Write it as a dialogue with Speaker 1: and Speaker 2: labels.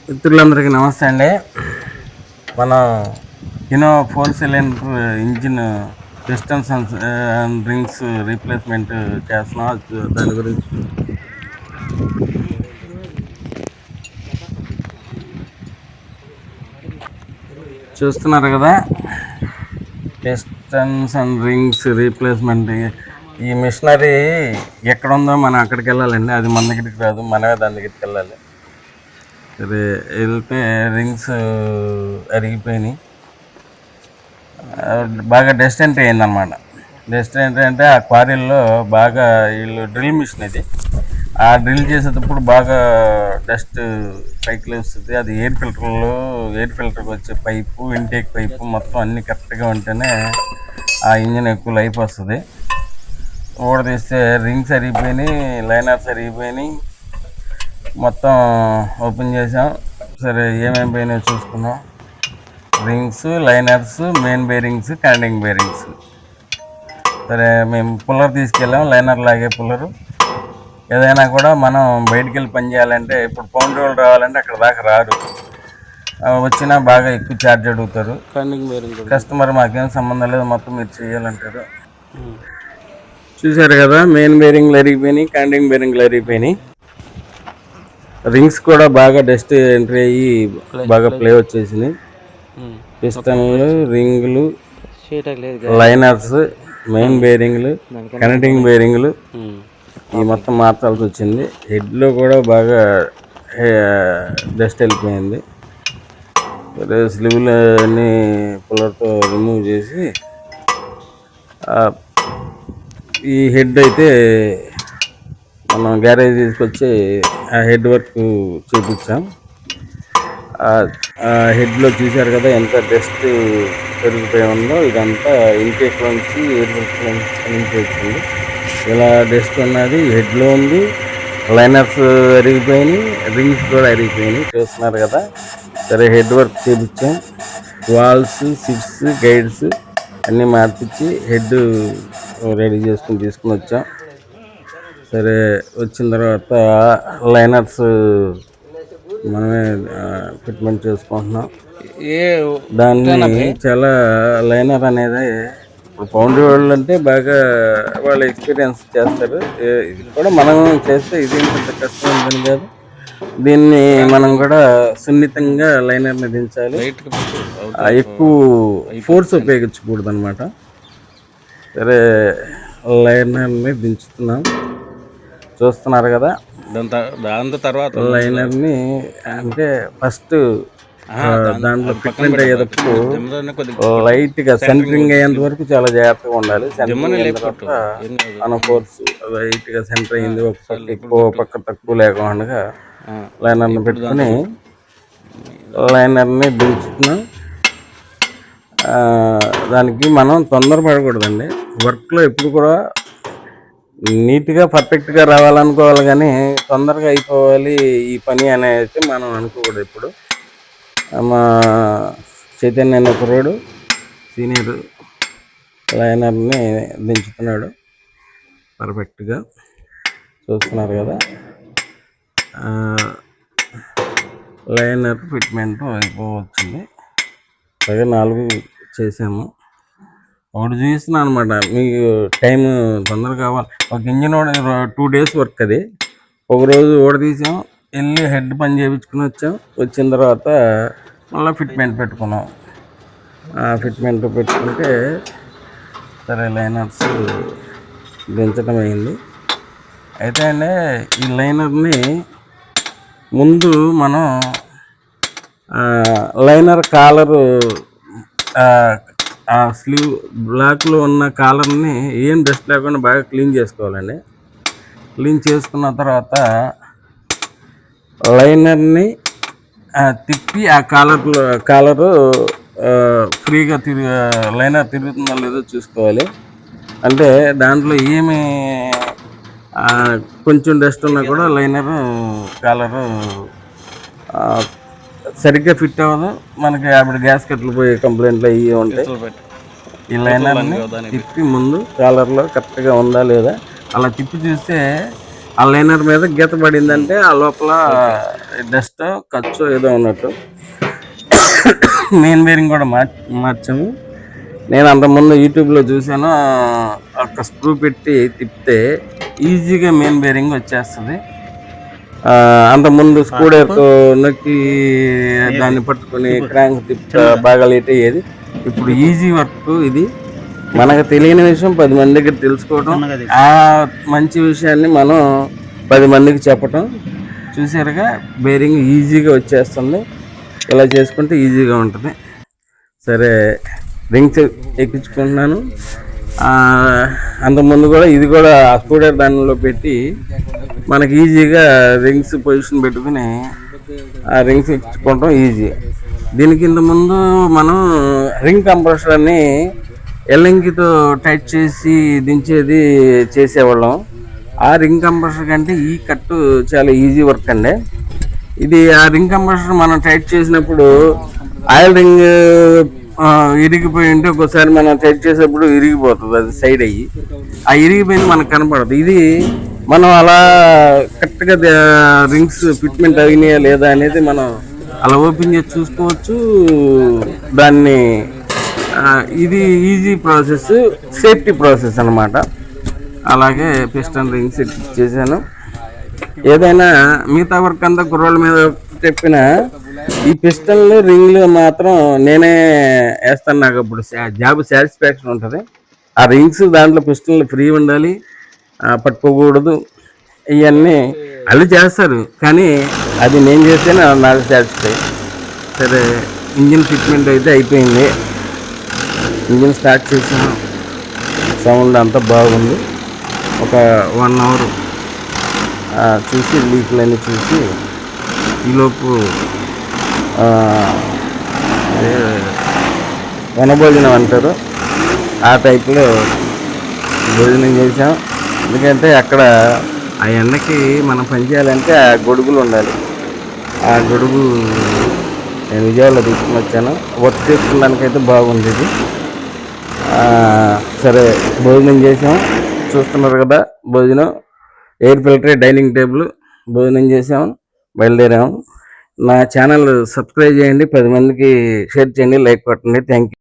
Speaker 1: మిత్రులందరికీ నమస్తే అండి. మనం Eno 4 cylinder engine pistons and rings replacement చేస్తున్నాం. దాని గురించి చూస్తున్నారు కదా. Pistons and rings replacement. ఈ మిషనరీ ఎక్కడ ఉందో మనం అక్కడికి వెళ్ళాలండి. అది మన దగ్గరికి రాదు, మనమే దాని దగ్గరికి వెళ్ళాలి. సరే వెళ్తే రింగ్స్ అరిగిపోయినాయి, బాగా డస్ట్ ఎంట్రీ అయిందనమాట. డస్ట్ ఎంట్రీ అంటే ఆ క్వారీల్లో బాగా వీళ్ళు డ్రిల్ మిషన్ ఇది, ఆ డ్రిల్ చేసేటప్పుడు బాగా డస్ట్ పైకి వస్తుంది. అది ఎయిర్ ఫిల్టర్కి వచ్చే పైపు, ఇంటేక్ పైపు మొత్తం అన్నీ కరెక్ట్గా ఉంటేనే ఆ ఇంజిన్ ఎక్కువ లైఫ్ వస్తుంది. తీస్తే రింగ్స్ అరిగిపోయినాయి, లైనర్స్ అరిగిపోయినాయి. మొత్తం ఓపెన్ చేసాం. సరే ఏమేమి పోయినాయో చూసుకున్నాం. రింగ్స్, లైనర్స్, మెయిన్ బేరింగ్స్, క్యాండింగ్ బేరింగ్స్. సరే మేము పుల్లర్ తీసుకెళ్ళాం, లైనర్ లాగే పుల్లరు. ఏదైనా కూడా మనం బయటికి వెళ్ళి పని చేయాలంటే, ఇప్పుడు పౌండ్ రోల్ రావాలంటే అక్కడ దాకా రారు, వచ్చినా బాగా ఎక్కువ ఛార్జ్ అడుగుతారు. కస్టమర్ మాకేం సంబంధం లేదు, మొత్తం మీరు చేయాలంటారు. చూసారు కదా, మెయిన్ బేరింగ్లు అరిగిపోయినాయి, క్యాండింగ్ బేరింగ్లు అరిగిపోయినాయి. రింగ్స్ కూడా బాగా డస్ట్ ఎంట్రీ అయ్యి బాగా ప్లే వచ్చేసినాయి. పిస్టన్లు, రింగులు, లైనర్స్, మెయిన్ బేరింగ్లు, కనెక్టింగ్ బేరింగ్లు ఈ మొత్తం మార్చాల్సి వచ్చింది. హెడ్లో కూడా బాగా డస్ట్ వెళ్ళిపోయింది. స్లీవ్లు అన్నీ పుల్లర్తో రిమూవ్ చేసి ఈ హెడ్ అయితే మనం గ్యారేజ్ తీసుకొచ్చి ఆ హెడ్ వర్క్ చూపించాం. ఆ హెడ్లో చూశారు కదా ఎంత డస్ట్ పెరిగిపోయి ఉందో. ఇదంతా ఇంటేక్ నుంచి ఎయిర్ ఫిల్టర్ నుంచి వచ్చింది. ఇలా డస్ట్ ఉన్నది హెడ్లో ఉంది. లైనర్స్ అరిగిపోయినాయి, రింగ్స్ కూడా అరిగిపోయినాయి, చూస్తున్నారు కదా. సరే హెడ్ వర్క్ చూపించాం. వాల్స్, సిప్స్, గైడ్స్ అన్నీ మార్పించి హెడ్ రెడీ తీసుకుని వచ్చాం. సరే వచ్చిన తర్వాత లైనర్స్ మనమే ఫిట్మెంట్ చేసుకుంటున్నాం. దాన్ని చాలా లైనర్ అనేది పౌండ్ వాళ్ళు అంటే బాగా వాళ్ళు ఎక్స్పీరియన్స్ చేస్తారు. ఇది కూడా మనం చేస్తే ఇది ఇంత కష్టం ఉంటుంది కాదు. దీన్ని మనం కూడా సున్నితంగా లైనర్ని దించాలి, ఎక్కువ ఫోర్స్ ఉపయోగించకూడదు అనమాట. సరే లైనర్ని దించుతున్నాం, చూస్తున్నారు కదా.
Speaker 2: దాని తర్వాత
Speaker 1: లైనర్ని అంటే ఫస్ట్ దాంట్లో ఫిట్మెంట్ అయ్యేటప్పుడు లైట్గా సెంటరింగ్ అయ్యేంత వరకు చాలా జాగ్రత్తగా ఉండాలి. సెంటరింగ్ అయిన తర్వాత మన ఫోర్స్ లైట్గా సెంటర్ అయింది, ఒక పక్క ఎక్కువ పక్క తక్కువ లేకుండా లైనర్ని పెట్టుకుని లైనర్ని దించుతున్నాం. దానికి మనం తొందరపడకూడదండి. వర్క్లో ఎప్పుడు కూడా నీట్గా పర్ఫెక్ట్గా రావాలనుకోవాలి, కానీ తొందరగా అయిపోవాలి ఈ పని అనేది మనం అనుకోకూడదు ఎప్పుడు. మా చైతన్య అనే కుర్రాడు సీనియర్ లైనర్ని దించుతున్నాడు పర్ఫెక్ట్గా, చూస్తున్నారు కదా. లైనర్ ఫిట్మెంట్ అయిపోవచ్చింది. పైగా 4 చేసాము. ఒకటి చూపిస్తున్నాను అనమాట, మీకు టైం తొందరగా కావాలి. ఒక ఇంజిన్ 2 days వర్క్ అది. ఒకరోజు తీసాం, వెళ్ళి హెడ్ పని చేయించుకుని వచ్చాం. వచ్చిన తర్వాత మళ్ళీ ఫిట్మెంట్ పెట్టుకున్నాం. ఫిట్మెంట్ పెట్టుకుంటే సరే లైనర్స్ దించడం అయింది. అయితే అండి ఈ లైనర్ని ముందు మనం లైనర్ కాలరు స్లీవ్ బ్లాక్లో ఉన్న కాలర్ని ఏం డస్ట్ లేకుండా బాగా క్లీన్ చేసుకోవాలండి. క్లీన్ చేసుకున్న తర్వాత లైనర్ని తిప్పి ఆ కాలరు ఫ్రీగా లైనర్ తిరుగుతుందో లేదో చూసుకోవాలి. అంటే దాంట్లో ఏమి కొంచెం డస్ట్ ఉన్నా కూడా లైనర్ కాలరు సరిగ్గా ఫిట్ అవ్వదు. మనకి అప్పుడు గ్యాస్ కట్లు పోయే కంప్లైంట్లు అవి ఉంటాయి. ఈ లైనర్ని తిప్పి ముందు కాలర్లో కరెక్ట్గా ఉందా లేదా అలా తిప్పి చూస్తే ఆ లైనర్ మీద గీత పడిందంటే ఆ లోపల డస్ట్ ఖర్చు ఏదో ఉన్నట్టు. మెయిన్ బేరింగ్ కూడా మార్చాము. నేను అంతకుముందు యూట్యూబ్లో చూశాను, ఒక స్క్రూ పెట్టి తిప్పితే ఈజీగా మెయిన్ బేరింగ్ వచ్చేస్తుంది. అంతకుముందు స్క్రూ డ్రైవర్తో నొక్కి దాన్ని పట్టుకొని క్రాంక్ తిప్పుతా బాగా లేట్ అయ్యేది. ఇప్పుడు ఈజీ వర్క్ ఇది. మనకు తెలియని విషయం 10 మంది దగ్గర తెలుసుకోవడం, ఆ మంచి విషయాన్ని మనం 10 మందికి చెప్పటం. చూసారుగా, బేరింగ్ ఈజీగా వచ్చేస్తుంది. ఇలా చేసుకుంటే ఈజీగా ఉంటుంది. సరే, రింగ్స్ ఎక్కించుకుంటున్నాను. అంతకుముందు కూడా ఇది కూడా స్కూటర్ దానిలో పెట్టి మనకి ఈజీగా రింగ్స్ పొజిషన్ పెట్టుకుని ఆ రింగ్స్ ఎక్కించుకోవడం ఈజీ. దీనికి ఇంతకుముందు మనం రింగ్ కంప్రెషర్ని ఎల్లంకితో టైట్ చేసి దించేది చేసేవాళ్ళం. ఆ రింగ్ కంప్రెషర్ కంటే ఈ కట్టు చాలా ఈజీ వర్క్ అండి. ఇది ఆ రింగ్ కంప్రెషర్ మనం టైట్ చేసినప్పుడు ఆయిల్ రింగ్ ఇరిగిపోయి ఉంటే ఒక్కోసారి మనం టైట్ చేసేటప్పుడు ఇరిగిపోతుంది, అది సైడ్ అయ్యి ఆ ఇరిగిపోయింది మనకు కనపడదు. ఇది మనం అలా కరెక్ట్గా రింగ్స్ ఫిట్మెంట్ అయినాయా లేదా అనేది మనం అలా ఓపెన్ చేసి చూసుకోవచ్చు. దాన్ని ఇది ఈజీ ప్రాసెస్, సేఫ్టీ ప్రాసెస్ అన్నమాట. అలాగే పిస్టన్ రింగ్స్ చేశాను. ఏదైనా మిగతా వర్క్ అంతా కుర్రోళ్ళ మీద చెప్పిన ఈ పిస్టన్లు రింగ్లు మాత్రం నేనే వేస్తాను. నాకు అప్పుడు జాబ్ సాటిస్ఫాక్షన్ ఉంటుంది. ఆ రింగ్స్ దాంట్లో పిస్టన్లు ఫ్రీ ఉండాలి, పట్టుకోకూడదు. ఇవన్నీ వాళ్ళు చేస్తారు, కానీ అది నేను చేస్తేనే నాకు సాటిస్ఫై. సరే, ఇంజిన్ ఫిట్మెంట్ అయితే అయిపోయింది. ఇంజిన్ స్టార్ట్ చేసాను, సౌండ్ అంతా బాగుంది. ఒక 1 అవర్ చూసి లీక్లన్నీ చూసి ఈలోపు వనభోజనం అంటారు, ఆ టైప్లో భోజనం చేసాం. ఎందుకంటే అక్కడ ఆ ఎండకి మనం పనిచేయాలంటే ఆ గొడుగులు ఉండాలి. ఆ గొడుగు నేను విజయవాడలో తీసుకుని వచ్చాను. వర్క్ చేసుకోవడానికైతే బాగుంది ఇది. సరే, భోజనం చేసాం. చూస్తున్నారు కదా, భోజనం ఎయిర్ ఫిల్టర్, డైనింగ్ టేబుల్, భోజనం చేసాం, బయలుదేరాము. నా ఛానల్ సబ్స్క్రైబ్ చేయండి, 10 మందికి షేర్ చేయండి, లైక్ కొట్టండి. Thank you.